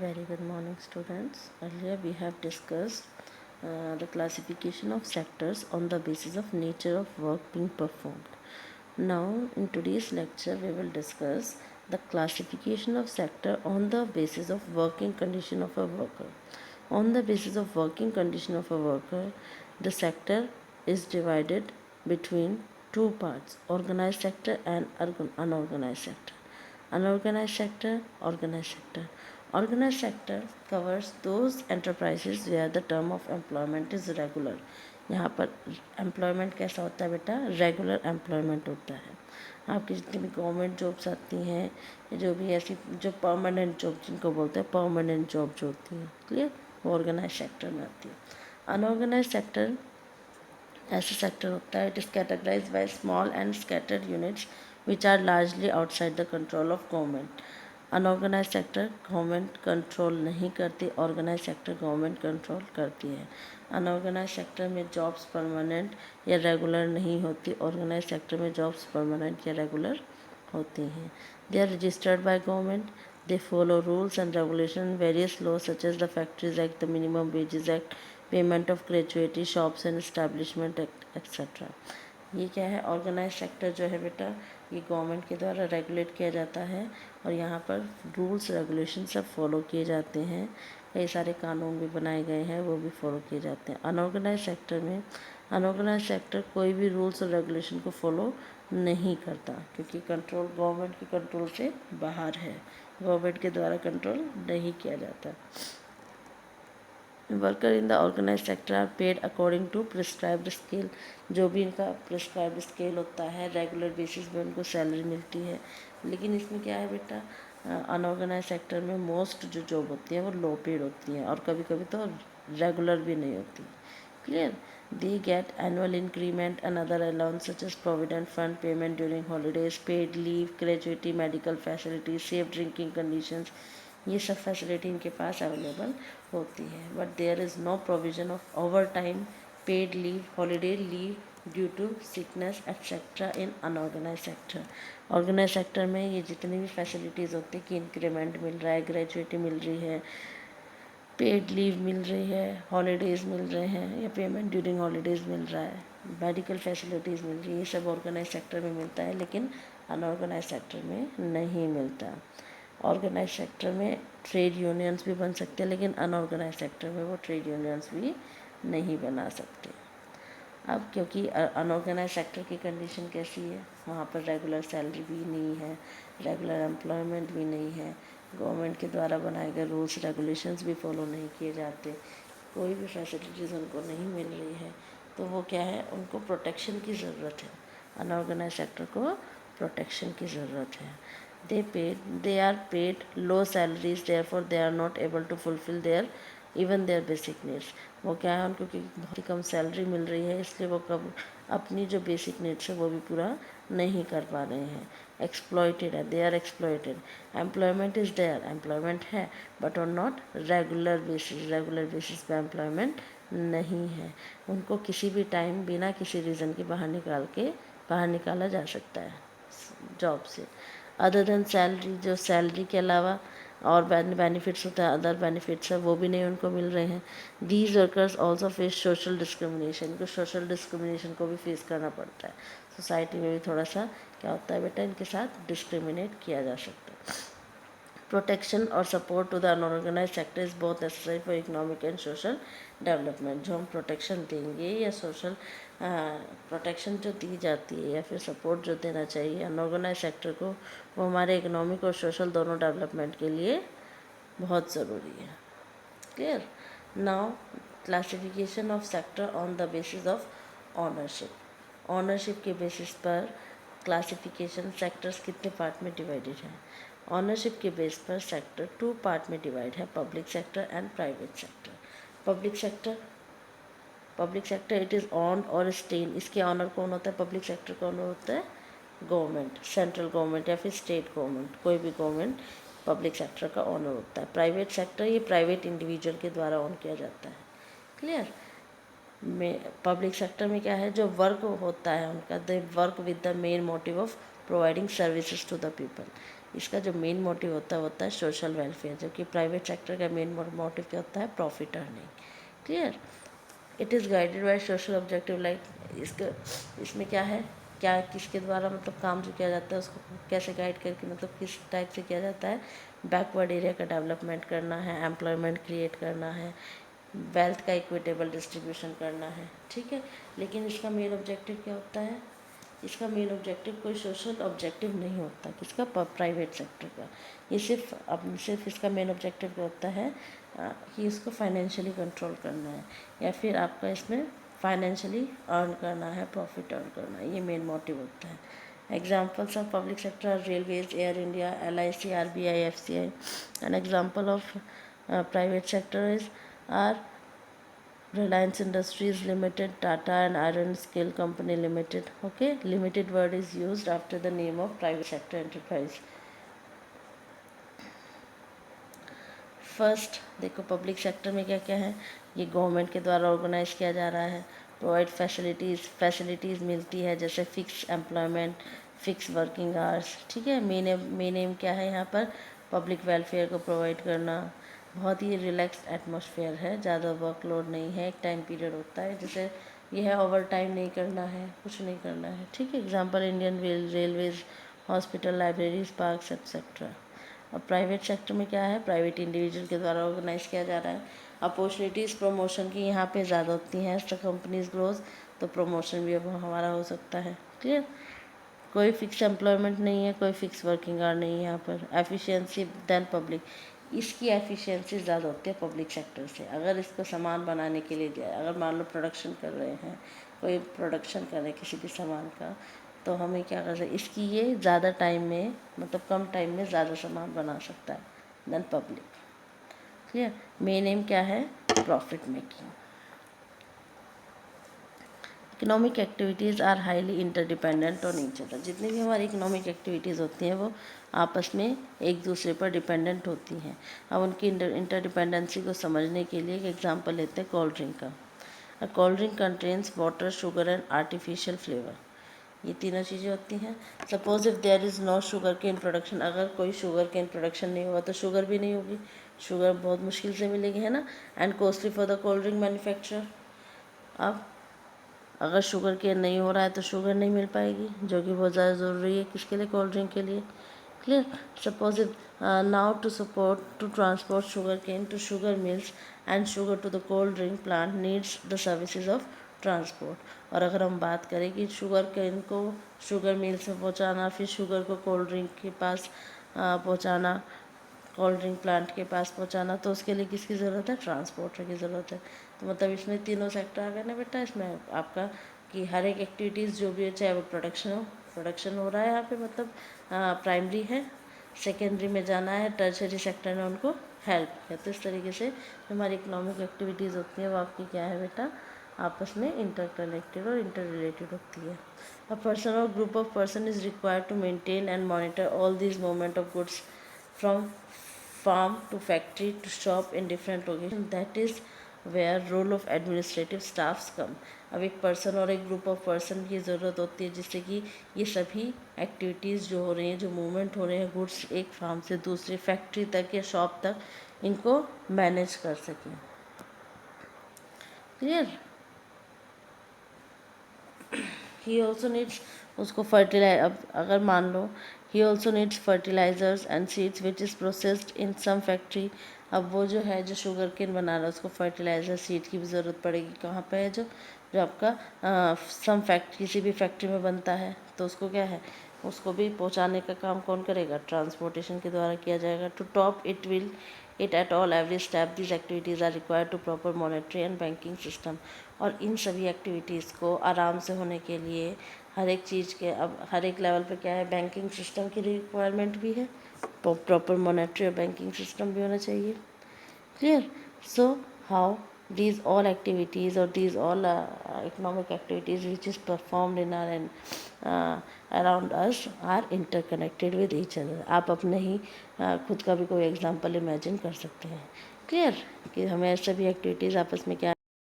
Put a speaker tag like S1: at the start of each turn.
S1: Very good morning, students. Earlier we have discussed the classification of sectors on the basis of nature of work being performed. Now, in today's lecture, we will discuss the classification of sector on the basis of working condition of a worker. On the basis of working condition of a worker, the sector is divided between two parts: organized sector and unorganized sector. Unorganized sector, organized sector. Organized sector covers those enterprises where the term of employment is regular. यहाँ पर employment कैसा होता है बेटा? Regular employment होता है. आपकी जितनी भी गवर्नमेंट जॉब्स आती हैं, जो भी ऐसी जो परमानेंट जॉब जिनको बोलते हैं परमानेंट जॉब जो होती हैं, क्लियर, वो ऑर्गेनाइज सेक्टर में आती है. अनऑर्गेनाइज सेक्टर ऐसा सेक्टर होता है, it is categorise by small and scattered units which are largely outside the control of government. Unorganise sector government control नहीं करती, ऑर्गेनाइज सेक्टर गवर्नमेंट कंट्रोल करती है. अनऑर्गेनाइज सेक्टर में जॉब्स परमानेंट या regular नहीं होती, ऑर्गेनाइज सेक्टर में jobs permanent या रेगुलर होती हैं. They are registered by government. They follow rules and regulations, various laws such as the Factories Act, the Minimum Wages Act, payment of gratuity, shops and establishment etcetera. ये क्या है? Organise sector जो है बेटा, ये government के द्वारा regulate किया जाता है और यहाँ पर रूल्स रेगुलेशन सब फॉलो किए जाते हैं. कई सारे कानून भी बनाए गए हैं, वो भी फॉलो किए जाते हैं. अनऑर्गेनाइज सेक्टर में अनऑर्गेनाइज सेक्टर कोई भी रूल्स और रेगुलेशन को फॉलो नहीं करता, क्योंकि कंट्रोल गवर्नमेंट के कंट्रोल से बाहर है, गवर्नमेंट के द्वारा कंट्रोल नहीं किया जाता. Worker in the organise sector are paid according to prescribed scale. जो भी इनका प्रिस्क्राइब्ड स्केल होता है, रेगुलर बेसिस पे उनको सैलरी मिलती है. लेकिन इसमें क्या है बेटा, अनऑर्गेनाइज सेक्टर में मोस्ट जो जॉब होती है वो लो पेड होती हैं और कभी कभी तो रेगुलर भी नहीं होती. Clear. They get annual increment and other allowance such as provident fund, payment during holidays, paid leave, gratuity, medical facilities, safe drinking conditions. ये सब फैसिलिटी इनके पास अवेलेबल होती है. But there is no provision of overtime, paid leave, holiday leave due to sickness etcetera in unorganise sector. Organise sector में ये जितनी भी फैसिलिटीज़ होती है कि इंक्रीमेंट मिल रहा है, ग्रेजुएटी मिल रही है, पेड लीव मिल रही है, हॉलीडेज़ मिल रहे हैं या पेमेंट ड्यूरिंग हॉलीडेज़ मिल रहा है, मेडिकल फैसिलिटीज़ मिल रही है, ये सब ऑर्गेनाइज सेक्टर में मिलता है, लेकिन अनऑर्गेनाइज सेक्टर में नहीं मिलता. ऑर्गेनाइज सेक्टर में ट्रेड यूनियंस भी बन सकते हैं, लेकिन अनऑर्गेनाइज सेक्टर में वो ट्रेड यूनियंस भी नहीं बना सकते. अब क्योंकि अनऑर्गेनाइज सेक्टर की कंडीशन कैसी है, वहाँ पर रेगुलर सैलरी भी नहीं है, रेगुलर एम्प्लॉयमेंट भी नहीं है, गवर्नमेंट के द्वारा बनाए गए रूल्स रेगुलेशंस भी फॉलो नहीं किए जाते, कोई भी फैसिलिटीज़ उनको नहीं मिल रही है, तो वो क्या है, उनको प्रोटेक्शन की ज़रूरत है. अनऑर्गेनाइज सेक्टर को प्रोटेक्शन की ज़रूरत है. they are paid low salaries, therefore they are not able to fulfill their even their basic needs. वो क्या है, उनको क्योंकि बहुत ही कम सैलरी मिल रही है, इसलिए वो कब अपनी जो बेसिक नीड्स है वो भी पूरा नहीं कर पा रहे हैं. एक्सप्लॉयटेड है, they are exploited. Employment is there, employment है, but on not regular basis पे एम्प्लॉयमेंट नहीं है. उनको किसी भी टाइम बिना किसी रीज़न के बाहर निकाला जा सकता है जॉब से. अदर देन सैलरी, जो सैलरी के अलावा और बेनिफिट्स होता है, अदर बेनिफिट्स है, वो भी नहीं उनको मिल रहे हैं. These workers also face social discrimination. को सोशल डिस्क्रिमिनेशन को भी फेस करना पड़ता है. सोसाइटी में भी थोड़ा सा क्या होता है बेटा, इनके साथ डिस्क्रिमिनेट किया जा सकता है. प्रोटेक्शन और support to the unorganise sector is बहुत necessary for economic and social development. जो हम प्रोटेक्शन देंगे या सोशल प्रोटेक्शन जो दी जाती है या फिर सपोर्ट जो देना चाहिए अनऑर्गेनाइज सेक्टर को, वो हमारे इकोनॉमिक और सोशल दोनों डेवलपमेंट के लिए बहुत ज़रूरी है. Clear. Now classification of sector on the basis of ownership. Ownership के बेसिस पर क्लासिफिकेशन सेक्टर्स कितने पार्ट में डिवाइडेड हैं. ऑनरशिप के बेस पर सेक्टर 2 पार्ट में डिवाइड है, public sector and private sector. Public sector it is on और स्टेन. इसके ऑनर कौन होता है? पब्लिक सेक्टर का ऑनर होता है गवर्नमेंट, सेंट्रल गवर्नमेंट या फिर स्टेट गवर्नमेंट, कोई भी गवर्नमेंट पब्लिक सेक्टर का ऑनर होता है. प्राइवेट सेक्टर ये प्राइवेट इंडिविजुअल के द्वारा ऑन किया जाता है. क्लियर. में पब्लिक सेक्टर में क्या है, जो वर्क होता है उनका, they work with the main motive of providing services to the people. इसका जो मेन मोटिव होता है सोशल वेलफेयर, जबकि प्राइवेट सेक्टर का मेन मोटिव क्या होता है, profit earning. Clear. It is guided by social objective, like इसमें क्या है, क्या किसके द्वारा मतलब काम जो किया जाता है उसको कैसे गाइड करके मतलब किस टाइप से किया जाता है, बैकवर्ड एरिया का डेवलपमेंट करना है, एम्प्लॉयमेंट क्रिएट करना है, वेल्थ का इक्विटेबल डिस्ट्रीब्यूशन करना है। ठीक है, लेकिन इसका मेन ऑब्जेक्टिव क्या होता है, इसका मेन ऑब्जेक्टिव कोई सोशल ऑब्जेक्टिव नहीं होता, किसका, प्राइवेट सेक्टर का। ये सिर्फ इसका मेन ऑब्जेक्टिव क्या होता है कि इसको फाइनेंशियली कंट्रोल करना है, या फिर आपका इसमें फाइनेंशियली अर्न करना है, प्रॉफिट अर्न करना है, ये मेन मोटिव होता है। Examples of public sector are railways, Air India, LIC, RBI, FCI। An example of private sector is are Reliance Industries Limited, Tata and Iron Scale Company Limited. Okay, limited word is used after the name of private sector enterprise. First देखो public sector में क्या क्या है, ये government के द्वारा organise किया जा रहा है, प्रोवाइड फैसिलिटीज़ मिलती है, जैसे fix employment, fix working hours. ठीक है, मेन एम क्या है यहाँ पर, पब्लिक वेलफेयर को प्रोवाइड करना। बहुत ही रिलैक्स एटमॉस्फेयर है, ज़्यादा वर्कलोड नहीं है, एक टाइम पीरियड होता है, जैसे यह है ओवर टाइम नहीं करना है, कुछ नहीं करना है। ठीक है, example Indian railways, hospital, libraries, parks etcetera. और प्राइवेट सेक्टर में क्या है, प्राइवेट इंडिविजुअल के द्वारा ऑर्गेनाइज किया जा रहा है। अपॉर्चुनिटीज़ प्रमोशन की यहाँ पे ज़्यादा होती हैं, तो कंपनीज ग्रोथ, तो प्रमोशन भी अब हमारा हो सकता है। क्लियर। कोई फिक्स एम्प्लॉयमेंट नहीं है, कोई फिक्स वर्किंग आवर नहीं है यहाँ पर। एफिशिएंसी देन पब्लिक, इसकी एफिशिएंसी ज़्यादा होती है पब्लिक सेक्टर से। अगर इसको सामान बनाने के लिए दिया, अगर मान लो प्रोडक्शन कर रहे हैं, कोई प्रोडक्शन कर रहे हैं किसी भी सामान का, तो हमें क्या कर सकते, इसकी ये ज़्यादा टाइम में मतलब कम टाइम में ज़्यादा सामान बना सकता है than public. Clear. Main aim क्या है, profit making. Economic activities are highly interdependent on each other, जितनी भी हमारी इकोनॉमिक एक्टिविटीज़ होती हैं वो आपस में एक दूसरे पर डिपेंडेंट होती हैं। अब उनकी इंटरडिपेंडेंसी को समझने के लिए एक एग्जांपल लेते हैं कोल्ड ड्रिंक का। A cold drink contains water, sugar and artificial flavour, ये तीनों चीज़ें होती हैं। Suppose if there is no sugar cane production, अगर कोई शुगर केन प्रोडक्शन नहीं हुआ तो शुगर भी नहीं होगी, शुगर बहुत मुश्किल से मिलेगी, है ना। And costly for the cold drink manufacturer. अब अगर शुगर केन नहीं हो रहा है तो शुगर नहीं मिल पाएगी, जो कि बहुत ज़्यादा ज़रूरी है किसके लिए, कोल्ड ड्रिंक के लिए। Clear. Suppose if now to transport sugar cane to sugar mills and sugar to the cold drink plant needs the services of transport. और अगर हम बात करें कि शुगर केन को शुगर मिल्स में पहुंचाना, फिर शुगर को कोल्ड ड्रिंक के पास पहुंचाना, कोल्ड ड्रिंक प्लांट के पास पहुंचाना, तो उसके लिए किसकी ज़रूरत है, ट्रांसपोर्टर की ज़रूरत है। तो मतलब इसमें तीनों सेक्टर आ गए ना बेटा, इसमें आपका कि हर एक एक्टिविटीज़ जो भी है, चाहे वो प्रोडक्शन हो रहा है यहाँ पे मतलब प्राइमरी है, सेकेंडरी में जाना है, टर्शरी सेक्टर ने उनको हेल्प किया। तो इस तरीके से हमारी इकोनॉमिक एक्टिविटीज़ होती हैं वो आपकी क्या है बेटा, आपस में इंटरकनेक्टेड और इंटर रिलेटेड होती है। अ पर्सन और group of person is required to maintain and monitor all these movement of goods from farm to factory to shop in different locations. That is where role of administrative staffs come. अब एक person और एक group of person की ज़रूरत होती है जिससे कि ये सभी एक्टिविटीज़ जो हो रही हैं, जो मूवमेंट हो रहे हैं गुड्स एक फार्म से दूसरी फैक्ट्री तक या शॉप तक, इनको मैनेज कर सकें। क्लियर। ही ऑल्सो नीड्स, उसको फर्टिलाइज, अब अगर मान लो he also needs fertilisers and seeds which is processed in some factory. अब वो जो है जो शुगर केन बना रहा है उसको फर्टिलाइज़र सीड की भी ज़रूरत पड़ेगी, कहाँ पे है, जो जो आपका सम फैक्ट्री किसी भी फैक्ट्री में बनता है, तो उसको क्या है, उसको भी पहुंचाने का काम कौन करेगा, ट्रांसपोर्टेशन के द्वारा किया जाएगा। To top it at all every step these activities are required to proper monetary and banking system. और इन सभी एक्टिविटीज़ को आराम से होने के लिए हर एक चीज़ के, अब हर एक लेवल पे क्या है, बैंकिंग सिस्टम की रिक्वायरमेंट भी है, प्रॉपर मॉनेटरी और बैंकिंग सिस्टम भी होना चाहिए। Clear. So how these all activities or these all economic activities which is performed in our around us are interconnected with each other. आप अपने ही खुद का भी कोई एग्जांपल इमेजिन कर सकते हैं। क्लियर कि हमें सभी एक्टिविटीज़ आपस में क्या